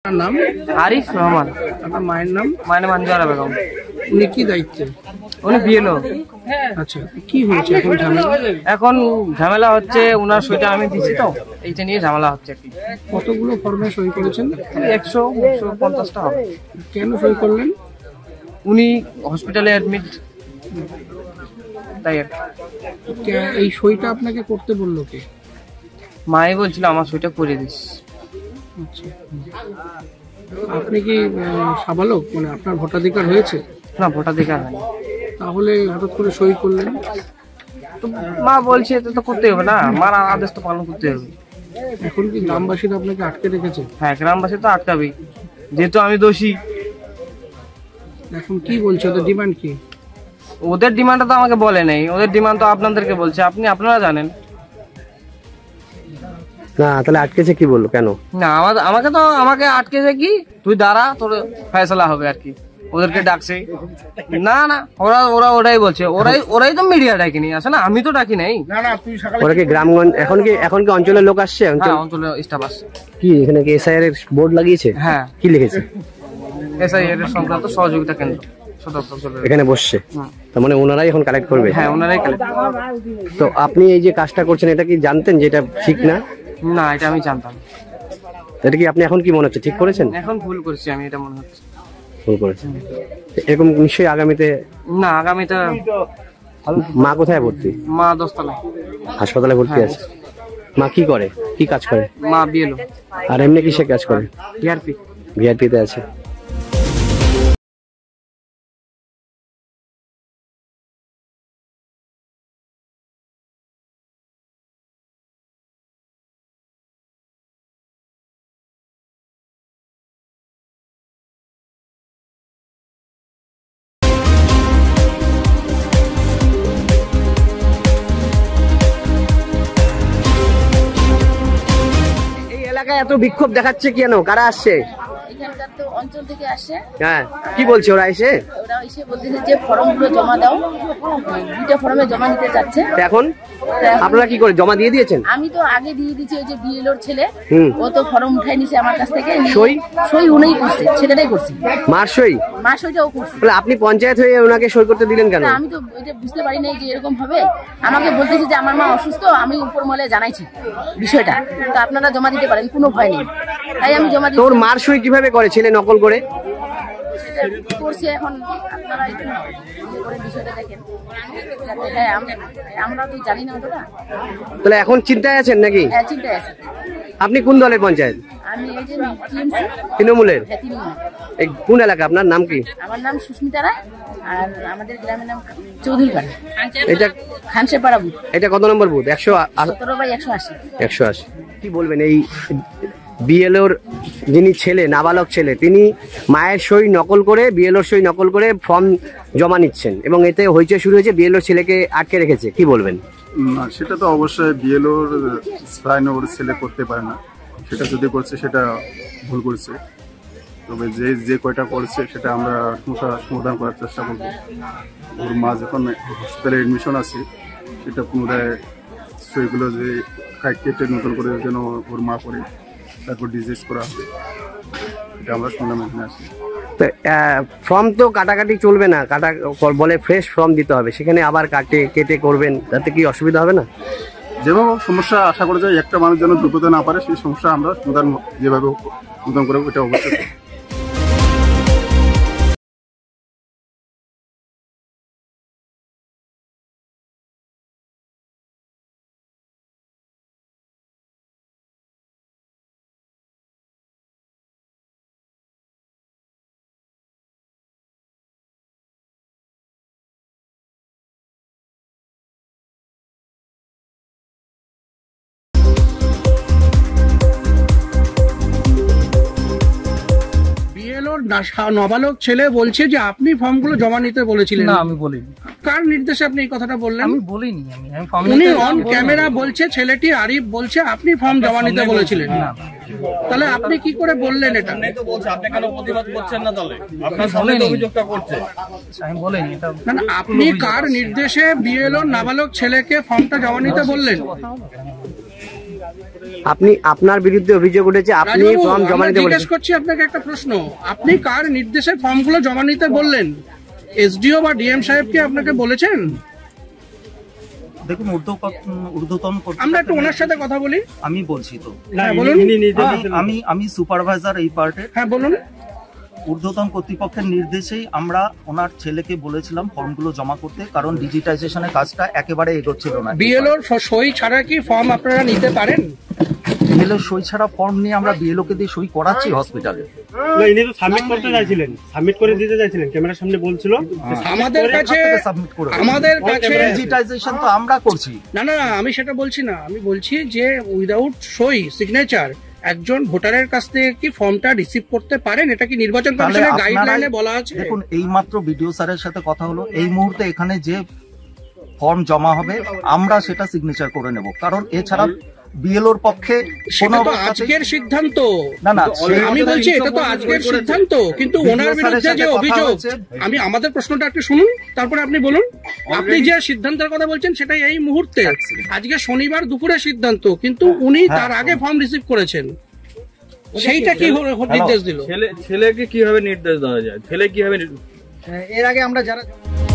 নাম আরিফ রহমান। আপনার মায়ের নাম? মায়ের নাম আঞ্জুরা বেগম। উনি কি দায়িত্বে? উনি বিএলও। আচ্ছা, কি হয়েছে এখন ঝামেলা? এখন ঝামেলা হচ্ছে ওনার সইটা আমি দিচ্ছি তো, এইটা নিয়ে ঝামেলা হচ্ছে। কতগুলো ফর্মে সই করেছেন? 150টা হবে। কেন সই করলেন? উনি হসপিটালে অ্যাডমিট, তাই এই সইটা আপনাকে করতে বললো কে? মাই বলছিল আমার সইটা করে দিস। আচ্ছা, আপনি কি সাবালক, মানে আপনার ভোটাধিকার হয়েছে? না, ভোটাধিকার হয়নি। তাহলে হঠাৎ করে সই করলেন? তো মা বলছে এটা তো করতে হবে না, মার আদেশ তো পালন করতে হবে। এখন কি গ্রামবাসীরা আপনাকে আটকে রেখেছে? হ্যাঁ, গ্রামবাসী তো আটকাবেই, যেহেতু আমি দোষী। এখন কি বলছে, ওদের ডিমান্ড কি? ওদের ডিমান্ডটা তো আমাকে বলে নাই, ওদের ডিমান্ড তো আপনাদেরকে বলছে, আপনারা জানেন না। তাহলে আটকেছে কি বললো, কেন? না, আমাকে আটকেছে কি, তুই দাঁড়া, তোর ফয়সালা হবে আর কি। ওদেরকে ডাকছে না, ওরা ওরাই বলছে, ওরাই তো মিডিয়া ডাকিনি আসে না, আমি তো ডাকি নাই। ওরা কি গ্রামগঞ্জ এখন কি অঞ্চলের লোক আসছে? অঞ্চলের স্টাফ আসছে। কি এখানে কি এসআইআর এর বোর্ড লাগিয়েছে? হ্যাঁ। কি লিখেছে? এসআইআর এর সংক্রান্ত সহযোগিতা কেন্দ্র এখানে বসছে, তার মানে ওনারাই এখন কালেক্ট করবে? হ্যাঁ, ওনারাই কালেক্ট। তো আপনি এই যে কাজটা করছেন, এটা কি জানতেন যে এটা ঠিক না? না, এটা আমি জানতাম। এটা কি আপনি এখন কি মনে হচ্ছে ঠিক করেছেন? এখন ভুল করেছি আমি, এটা মনে হচ্ছে ভুল করেছেন। এরকম নিশ্চয়ই আগামীতে? না, আগামীতে। মা কোথায় ভর্তি? মা 10 তলায় হাসপাতালে ভর্তি আছে। মা কি করে, কি কাজ করে? মা বিএলও। আর এমনি কিসে কাজ করে? ভিআরপিতে আছে। এত বিক্ষোভ দেখাচ্ছে কেন? কারা আসছে? এখানকার তো অঞ্চল থেকে আসে। হ্যাঁ, কি বলছে ওরা এসে? ওরা এসে বলতেছে যে ফর্মগুলো জমা দাও, 2টা ফর্মে জমা নিতে চাচ্ছে। এখন আপনারা কি করে জমা দিয়ে দিয়েছেন? আমি তো আগে দিয়ে দিয়েছি, ওই যে বিএলওর ছেলে, ও তো ফর্ম উঠাই নিছে আমার কাছ থেকে। সই উনিই করছে, ছেলেটাই করছে। মার সই? মার সইটা ও করছে। আপনি পঞ্চায়েত হয়ে ওনাকে সই করতে দিলেন কেন? আমি তো এটা বুঝতে পারি নাই যে এরকম হবে। আমাকে বলতেছে যে আমার মা অসুস্থ, আমি উপর মহলে জানাইছি বিষয়টা, তো আপনারা জমা দিতে পারেন, কোনো ভয় নেই। তাই আমি জমা দিই। তোর মার সই কিভাবে করে? ছেলে নকল করে করছে। এখন আপনারা একটু করে বিষয়টা দেখেন। হ্যাঁ, আমরা তো জানি না ওটা। তাহলে এখন চিন্তায় আছেন নাকি? হ্যাঁ, চিন্তায় আছে। আপনি কোন দলের পঞ্চায়েত? আমি এই যে টিএমসি। তৃণমূলের? হ্যাঁ, তৃণমূল। এই কোন এলাকা? আপনার নাম কি? আমার নাম সুস্মিতা রায়, আর আমাদের গ্রামের নাম চৌধুরীপাড়া। এটা খানশেপাড়া বুথ। এটা কত নম্বর বুথ? 17/180। 180। কি বলবেন এই বিএলওর যিনি ছেলে, নাবালক ছেলে, তিনি মায়ের সই নকল করে, বিএলওর সই নকল করে ফর্ম জমা নিচ্ছেন এবং এতে হইচই শুরু হয়েছে, বিএলওর ছেলেকে আটকে রেখেছে, কি বলবেন? না, সেটা তো অবশ্যই বিএলওর সাইন ওর ছেলে করতে পারে না। সেটা যদি করছে সেটা ভুল করছে, তবে যে কয়টা করছে সেটা আমরা সমাধান করার চেষ্টা করবো। ওর মা যখন হসপিটালে এডমিশন আছে, সেটা পুনরায় সইগুলো যে কেটে নতুন করে যেন ওর মা করে, তারপর ডিজিজ করা হবে, এটা আমরা শুনলাম এখানে আসি। ফর্ম তো কাটাকাটি চলবে না, বলে ফ্রেশ ফর্ম দিতে হবে, সেখানে আবার কেটে করবেন, তাতে কি অসুবিধা হবে না? যেভাবে সমস্যা আশা করা যায় একটা মানুষ যেন ঢুকতে না পারে, সেই সমস্যা আমরা সমাধান যেভাবে সমাধান করবো, এটা অবশ্যই। নাবালক ছেলে বলছে যে আপনি ফর্মগুলো জমা নিতে বলেছিলেন। না, আমি বলিনি। কার নির্দেশে আপনি এই কথাটা বললেন? আমি বলিনি। উনি অন ক্যামেরা বলছে, ছেলেটি আরিফ বলছে আপনি ফর্ম জমা নিতে বলেছিলেন। তাহলে আপনি কি করে বললেন এটা? আপনি কেন প্রতিবাদ করছেন না? তাহলে আপনার সামনে অভিযোগটা করছে। আমি বলিনি। না, আপনি কার নির্দেশে বিএলও নাবালক ছেলেকে ফর্মটা জমা নিতে বললেন? আপনি আপনার বিরুদ্ধে অভিযোগ উঠেছে, আপনি রাজবাবু, ফর্ম জমা আমরা নিতে জিজ্ঞেস বলেছেন। করছি আপনাকে একটা প্রশ্ন, আপনি কার নির্দেশে ফর্মগুলো জমা নিতে বললেন? এসডিও বা ডিএম সাহেব কি আপনাকে বলেছেন? দেখুন ঊর্ধ্বতন আমরা একটু ওনার সাথে কথা বলি। আমি বলছি তো, হ্যাঁ বলুন। আমি সুপারভাইজার এই পার্টে। হ্যাঁ বলুন। ঊর্ধ্বতন কর্তৃপক্ষের নির্দেশেই আমরা ওনার ছেলেকে বলেছিলাম ফর্মগুলো জমা করতে, কারণ ডিজিটাইজেশনের কাজটা একেবারে এগোচ্ছিল না। বিএলওর সই ছাড়া কি ফর্ম আপনারা নিতে পারেন? বিএলও সই ছাড়া ফর্ম নিয়ে আমরা বিএলও কে দিয়ে সই করাচ্ছি হসপিটালে। না, ইনি তো সাবমিট করতে চাইছিলেন, সাবমিট করে দিতে চাইছিলেন, ক্যামেরার সামনে বলছিল। আমাদের কাছে সাবমিট করে ডিজিটাইজেশন তো আমরা করছি। না না, আমি সেটা বলছি না, আমি বলছি যে উইদাউট সই সিগনেচার একজন ভোটারের কাছ থেকে কি ফর্মটা রিসিভ করতে পারেন? এটা কি নির্বাচন কমিশনের গাইডলাইনে বলা আছে? দেখুন, এই মাত্র বিডিও স্যারের সাথে কথা হলো, এই মুহূর্তে এখানে যে ফর্ম জমা হবে আমরা সেটা সিগনেচার করে নেব, কারণ এছাড়া বিএলওর পক্ষে সেটা তো আজকের সিদ্ধান্ত। না না, আমি বলছি এটা তো আজকের সিদ্ধান্ত, কিন্তু ওনার বিরুদ্ধে যে অভিযোগ, আমি আমাদের প্রশ্নটা একটু শুনুন, তারপরে আপনি বলুন। আপনি যে সিদ্ধান্তের কথা বলছেন সেটাই এই মুহূর্তে, আজকে শনিবার দুপুরে সিদ্ধান্ত, কিন্তু উনি তার আগে ফর্ম রিসিভ করেছেন, সেইটা কি নির্দেশ দিল? ছেলেকে কিভাবে নির্দেশ দেওয়া যায়? ছেলে কিভাবে এর আগে আমরা যারা